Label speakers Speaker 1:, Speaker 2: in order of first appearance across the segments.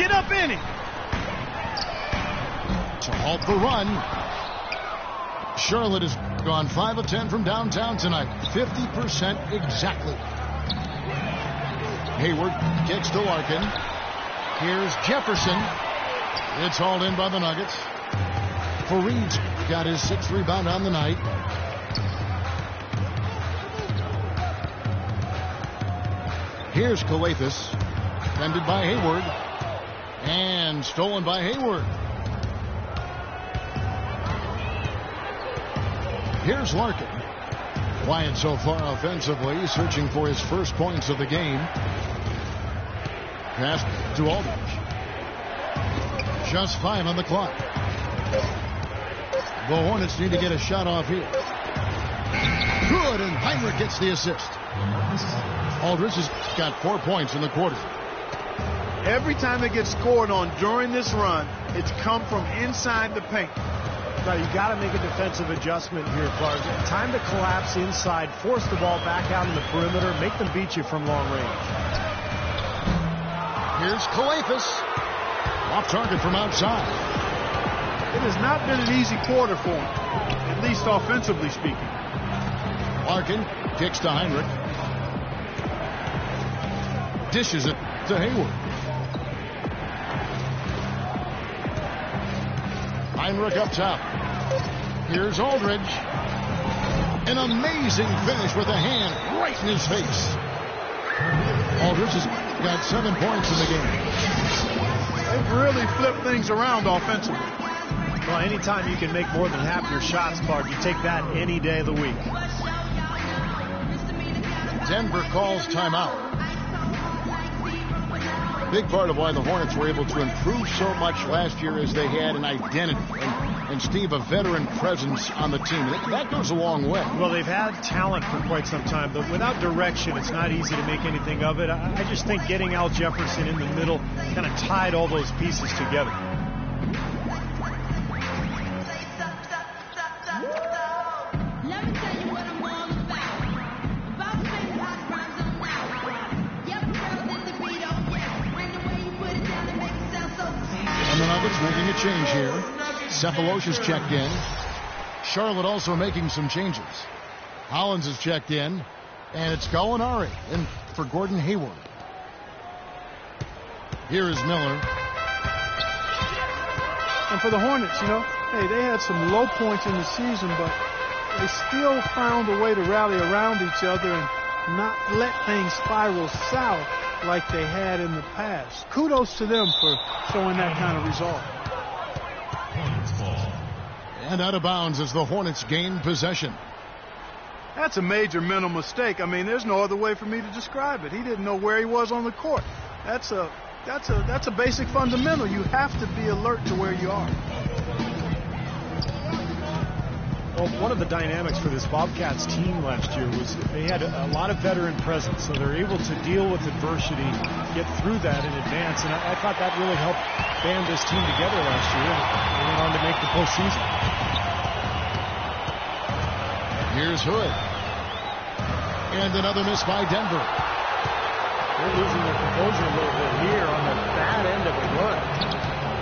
Speaker 1: Get up in it.
Speaker 2: To halt the run. Charlotte has gone 5 of 10 from downtown tonight. 50% exactly. Hayward kicks to Larkin. Here's Jefferson. It's hauled in by the Nuggets. Fareed's got his 6th rebound on the night. Here's Calathes. Defended by Hayward. And stolen by Hayward. Here's Larkin. Quiet so far offensively, searching for his first points of the game. Pass to Aldridge. Just 5 on the clock. The Hornets need to get a shot off here. Good, and Heinrich gets the assist. Aldridge has got 4 points in the quarter.
Speaker 1: Every time they get scored on during this run, it's come from inside the paint.
Speaker 3: Now, you got to make a defensive adjustment here, Clark. Time to collapse inside, force the ball back out in the perimeter, make them beat you from long range.
Speaker 2: Here's Calathes. Off target from outside.
Speaker 1: It has not been an easy quarter for him, at least offensively speaking.
Speaker 2: Larkin kicks to Heinrich. Dishes it to Hayward. Heinrich up top. Here's Aldridge. An amazing finish with a hand right in his face. Aldridge has got 7 points in the game.
Speaker 1: They've really flipped things around offensively.
Speaker 3: Well, anytime you can make more than half your shots, Clark, you take that any day of the week.
Speaker 2: Denver calls timeout. Big part of why the Hornets were able to improve so much last year is they had an identity and Steve, a veteran presence on the team. That goes a long way.
Speaker 3: Well, they've had talent for quite some time, but without direction, it's not easy to make anything of it. I just think getting Al Jefferson in the middle kind of tied all those pieces together.
Speaker 2: And the Nuggets making a change here. Cephalosha's checked in. Charlotte also making some changes. Hollins has checked in. And it's Gallinari in for Gordon Hayward. Here is Miller.
Speaker 4: And for the Hornets, hey, they had some low points in the season, but they still found a way to rally around each other and not let things spiral south like they had in the past. Kudos to them for showing that kind of resolve.
Speaker 2: And out of bounds as the Hornets gain possession.
Speaker 1: That's a major mental mistake. I mean, there's no other way for me to describe it. He didn't know where he was on the court. That's a basic fundamental. You have to be alert to where you are.
Speaker 3: Well, one of the dynamics for this Bobcats team last year was they had a lot of veteran presence, so they're able to deal with adversity, get through that in advance, and I thought that really helped band this team together last year and went on to make the postseason.
Speaker 2: Here's Hood. And another miss by Denver.
Speaker 3: They're losing their composure a little bit here on the bad end of a run.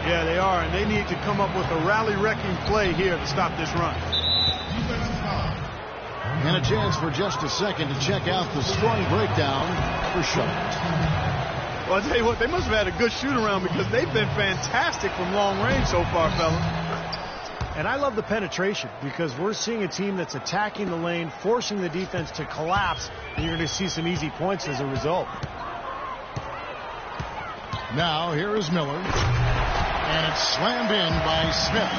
Speaker 1: Yeah, they are, and they need to come up with a rally-wrecking play here to stop this run.
Speaker 2: And a chance for just a second to check out the scoring breakdown for Charlotte.
Speaker 1: Well, I'll tell you what, they must have had a good shoot-around because they've been fantastic from long range so far, fellas.
Speaker 3: And I love the penetration because we're seeing a team that's attacking the lane, forcing the defense to collapse, and you're going to see some easy points as a result.
Speaker 2: Now, here is Miller. And it's slammed in by Smith.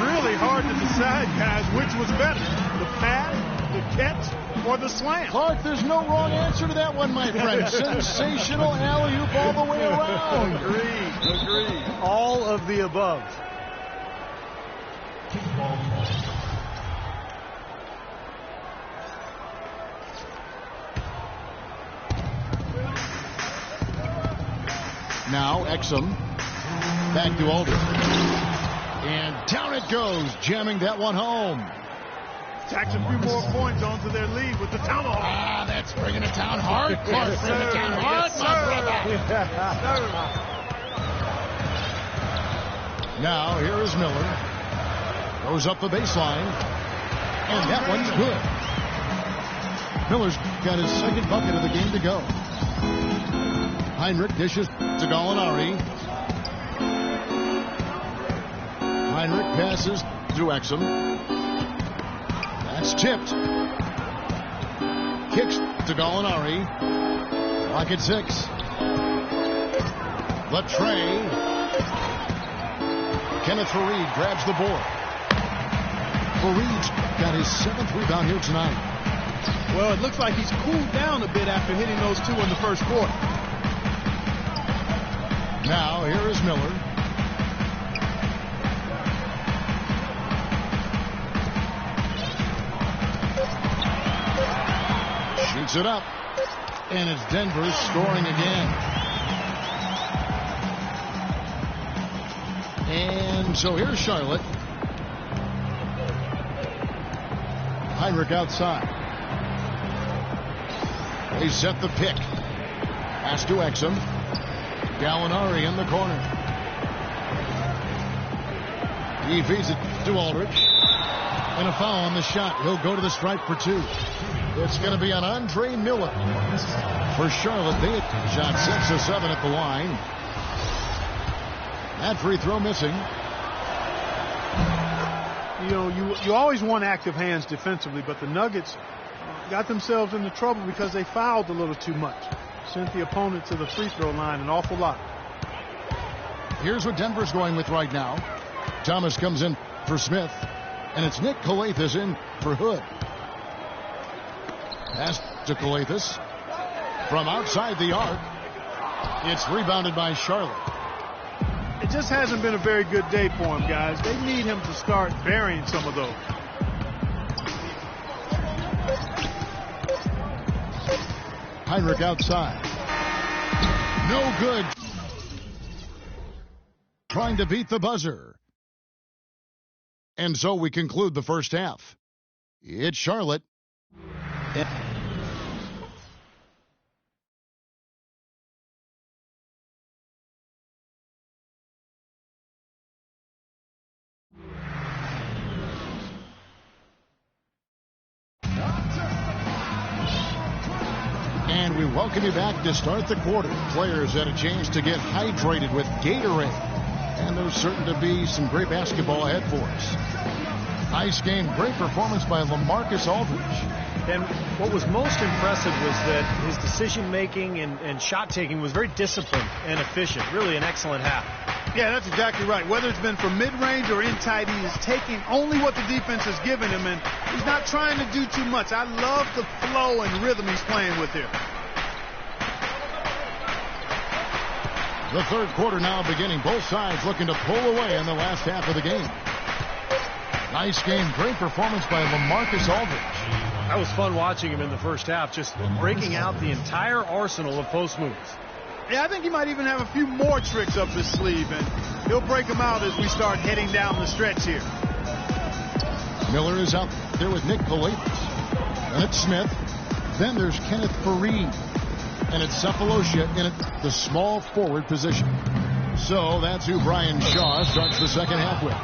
Speaker 1: Really hard to decide, guys, which was better, the pass, the catch, or the slam.
Speaker 2: Clark, there's no wrong answer to that one, my friend. Sensational alley-oop all the way around.
Speaker 1: Agreed.
Speaker 3: All of the above.
Speaker 2: Now, Exum. Back to Aldridge. And down it goes, jamming that one home.
Speaker 1: Tacks a few more points onto their lead with the tomahawk.
Speaker 2: Ah, that's bringing it down hard. Clark, bringing it down hard,
Speaker 1: Yes,
Speaker 2: my brother. Now here is Miller. Goes up the baseline. And that one's good. Miller's got his second bucket of the game to go. Heinrich dishes to Gallinari. Heinrich passes to Exum. That's tipped. Kicks to Gallinari. Clock at 6. Latre. Kenneth Fareed grabs the board. Fareed's got his 7th rebound here tonight.
Speaker 1: Well, it looks like he's cooled down a bit after hitting those 2 in the first quarter.
Speaker 2: Now, here is Miller. Shoots it up. And it's Denver scoring again. And so here's Charlotte. Heinrich outside. They set the pick. Pass to Exum. Gallinari in the corner. He feeds it to Aldridge. And a foul on the shot. He'll go to the stripe for 2. It's going to be on Andre Miller. For Charlotte, they had shot 6 of 7 at the line. That free throw missing.
Speaker 4: You know, you always want active hands defensively, but the Nuggets got themselves into trouble because they fouled a little too much. Sent the opponent to the free throw line an awful lot.
Speaker 2: Here's what Denver's going with right now. Thomas comes in for Smith, and it's Nick Calathes in for Hood. Pass to Calathes from outside the arc. It's rebounded by Charlotte.
Speaker 4: It just hasn't been a very good day for him, guys. They need him to start burying some of those.
Speaker 2: Heinrich outside. No good. Trying to beat the buzzer. And so we conclude the first half. It's Charlotte. And we welcome you back to start the quarter. Players had a chance to get hydrated with Gatorade. And there's certain to be some great basketball ahead for us. Nice game, great performance by LaMarcus Aldridge.
Speaker 3: And what was most impressive was that his decision-making and shot-taking was very disciplined and efficient. Really an excellent half.
Speaker 1: Yeah, that's exactly right. Whether it's been from mid-range or in tight, he is taking only what the defense has given him, and he's not trying to do too much. I love the flow and rhythm he's playing with here.
Speaker 2: The third quarter now beginning. Both sides looking to pull away in the last half of the game. Nice game. Great performance by LaMarcus Aldridge.
Speaker 3: That was fun watching him in the first half, just breaking out the entire arsenal of post moves.
Speaker 1: Yeah, I think he might even have a few more tricks up his sleeve, and he'll break them out as we start heading down the stretch here.
Speaker 2: Miller is out there with Nick Calathes. And it's Smith. Then there's Kenneth Fareed. And it's Cephalosha in the small forward position. So that's who Brian Shaw starts the second half with.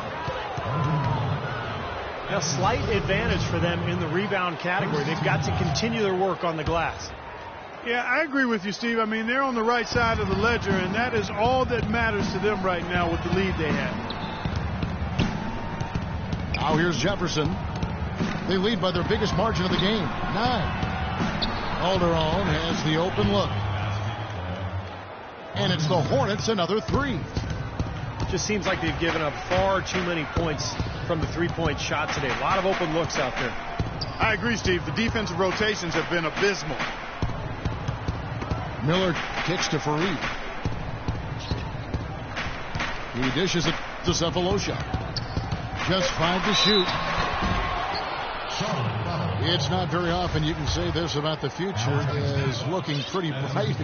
Speaker 3: A slight advantage for them in the rebound category. They've got to continue their work on the glass.
Speaker 1: Yeah, I agree with you, Steve. I mean, they're on the right side of the ledger, and that is all that matters to them right now with the lead they have.
Speaker 2: Now here's Jefferson. They lead by their biggest margin of the game, 9. Alderaan has the open look. And it's the Hornets, another 3.
Speaker 3: Just seems like they've given up far too many points from the three-point shot today. A lot of open looks out there.
Speaker 1: I agree, Steve. The defensive rotations have been abysmal.
Speaker 2: Miller kicks to Fareed. He dishes it to Cephalosha. Just 5 to shoot. It's not very often you can say this about the future is looking pretty bright.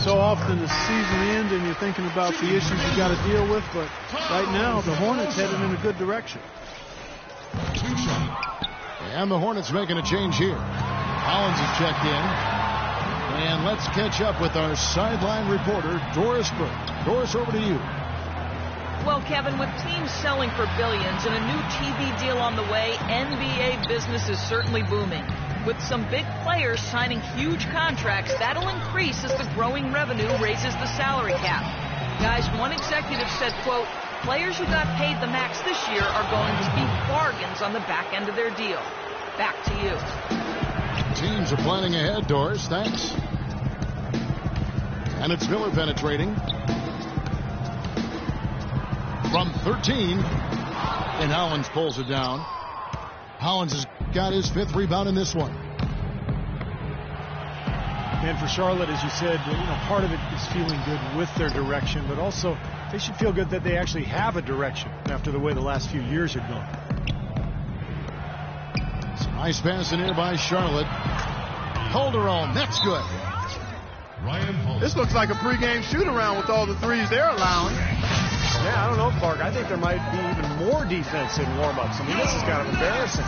Speaker 4: So often the season ends and you're thinking about the issues you got to deal with, but right now the Hornets headed in a good direction.
Speaker 2: And the Hornets making a change here. Collins is checked in. And let's catch up with our sideline reporter, Doris Burke. Doris, over to you.
Speaker 5: Well, Kevin, with teams selling for billions and a new TV deal on the way, NBA business is certainly booming. With some big players signing huge contracts, that'll increase as the growing revenue raises the salary cap. Guys, one executive said, quote, players who got paid the max this year are going to be bargains on the back end of their deal. Back to you.
Speaker 2: Teams are planning ahead, Doris. Thanks. And it's Miller penetrating from 13. And Hollins pulls it down. Hollins has got his 5th rebound in this one.
Speaker 3: And for Charlotte, as you said, part of it is feeling good with their direction, but also they should feel good that they actually have a direction after the way the last few years have gone.
Speaker 2: Some nice pass in here by Charlotte. Calderon, that's good.
Speaker 1: This looks like a pregame shoot-around with all the threes they're allowing.
Speaker 3: Yeah, I don't know, Clark. I think there might be even more defense in warm-ups. I mean, this is kind of embarrassing.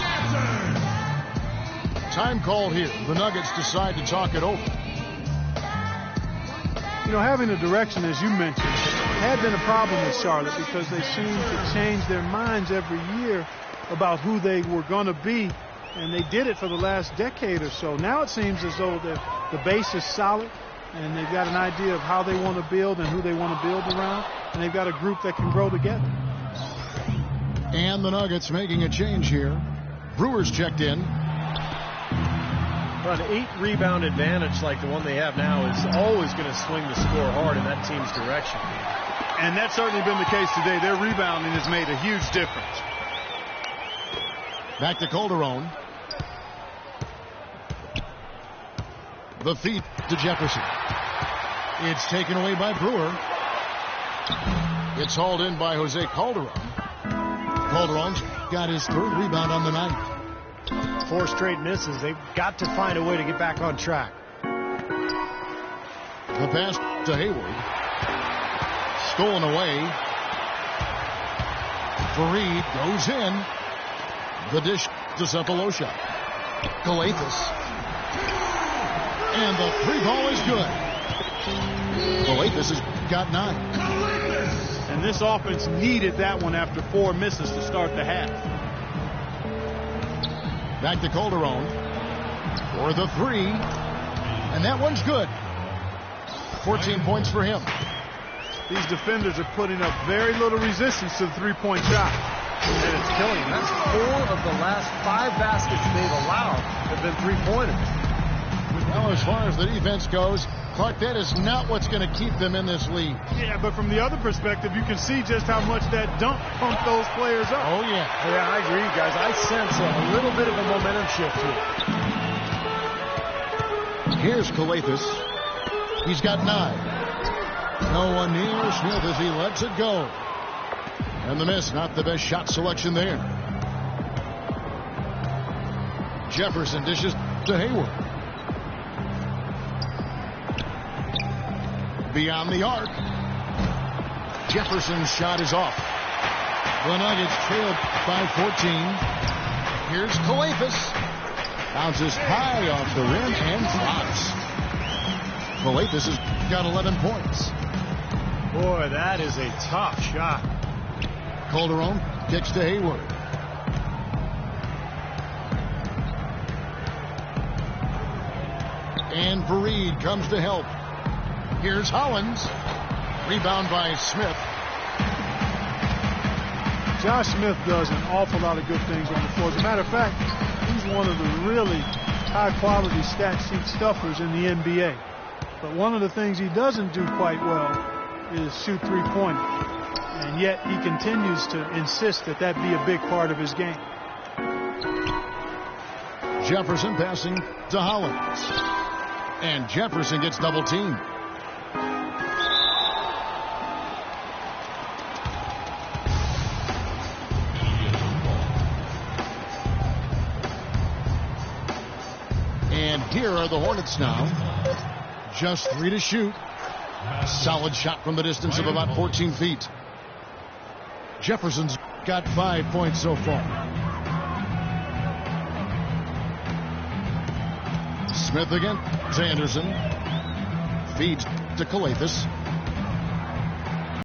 Speaker 2: Time called here. The Nuggets decide to talk it over.
Speaker 4: Having a direction, as you mentioned, had been a problem with Charlotte because they seem to change their minds every year about who they were going to be, and they did it for the last decade or so. Now it seems as though the base is solid, and they've got an idea of how they want to build and who they want to build around, and they've got a group that can grow together.
Speaker 2: And the Nuggets making a change here. Brewers checked in.
Speaker 3: An 8-rebound advantage like the one they have now is always going to swing the score hard in that team's direction.
Speaker 1: And that's certainly been the case today. Their rebounding has made a huge difference.
Speaker 2: Back to Calderon. The feed to Jefferson. It's taken away by Brewer. It's hauled in by Jose Calderon. Calderon's got his 3rd rebound on the night.
Speaker 3: 4 straight misses. They've got to find a way to get back on track.
Speaker 2: The pass to Hayward. Stolen away. Fareed goes in. The dish to Cephalosha. Galathis. And the 3 ball is good. Galathis has got 9.
Speaker 1: And this offense needed that one after 4 misses to start the half.
Speaker 2: Back to Calderon for the 3. And that one's good. 14 points for him.
Speaker 1: These defenders are putting up very little resistance to the 3-point shot.
Speaker 3: And it's killing them. That's 4 of the last 5 baskets they've allowed have been 3-pointers.
Speaker 2: Well, as far as the defense goes, Clark, that is not what's going to keep them in this league.
Speaker 1: Yeah, but from the other perspective, you can see just how much that dunk pumped those players up.
Speaker 2: Oh, yeah.
Speaker 3: Yeah, I agree, guys. I sense a little bit of a momentum shift here.
Speaker 2: Here's Galathis. He's got 9. No one near Smith as he lets it go. And the miss, not the best shot selection there. Jefferson dishes to Hayward. Beyond the arc. Jefferson's shot is off. The Nuggets trailed by 14. Here's Galathis. Bounces high off the rim and drops. Galathis has got 11 points.
Speaker 3: Boy, that is a tough shot.
Speaker 2: Calderon kicks to Hayward. And Fareed comes to help. Here's Hollins. Rebound by Smith.
Speaker 4: Josh Smith does an awful lot of good things on the floor. As a matter of fact, he's one of the really high-quality stat sheet stuffers in the NBA. But one of the things he doesn't do quite well is shoot three-pointers. And yet he continues to insist that that be a big part of his game.
Speaker 2: Jefferson passing to Hollins. And Jefferson gets double-teamed. And here are the Hornets now. Just 3 to shoot. Solid shot from the distance of about 14 feet. Jefferson's got 5 points so far. Smith again to Anderson. Feeds to Galathis.